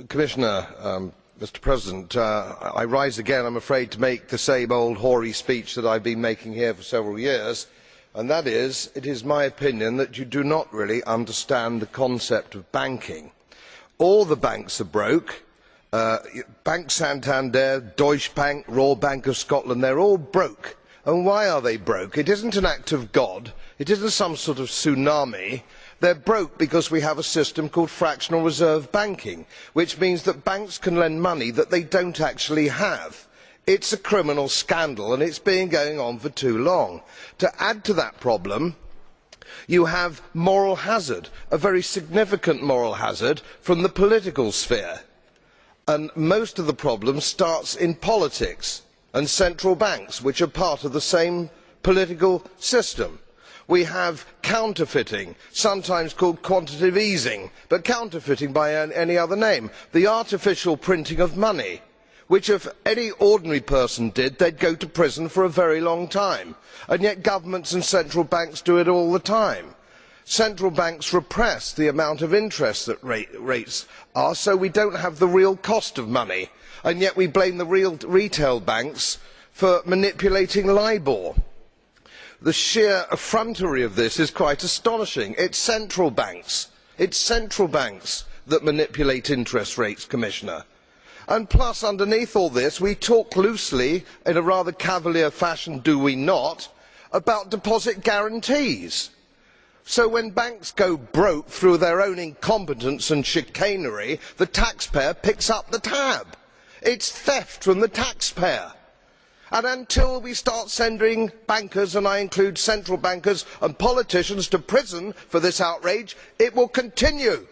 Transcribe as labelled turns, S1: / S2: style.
S1: Commissioner, Mr President, I rise again, I am afraid, to make the same old hoary speech that I have been making here for several years, and that is, it is my opinion that you do not really understand the concept of banking. All the banks are broke. Bank Santander, Deutsche Bank, Royal Bank of Scotland, they are all broke. And why are they broke? It isn't an act of God. It isn't some sort of tsunami. They are broke because we have a system called fractional reserve banking, which means that banks can lend money that they do not actually have. It is a criminal scandal and it has been going on for too long. To add to that problem, you have moral hazard, a very significant moral hazard from the political sphere. And most of the problem starts in politics and central banks, which are part of the same political system. We have counterfeiting, sometimes called quantitative easing, but counterfeiting by any other name. The artificial printing of money, which if any ordinary person did, they would go to prison for a very long time. And yet governments and central banks do it all the time. Central banks repress the amount of interest that rates are, so we do not have the real cost of money. And yet we blame the real retail banks for manipulating LIBOR. The sheer effrontery of this is quite astonishing. It is central banks that manipulate interest rates, Commissioner. And plus, underneath all this, we talk loosely, in a rather cavalier fashion, do we not, about deposit guarantees. So when banks go broke through their own incompetence and chicanery, the taxpayer picks up the tab. It is theft from the taxpayer. And until we start sending bankers, and I include central bankers and politicians, to prison for this outrage, it will continue.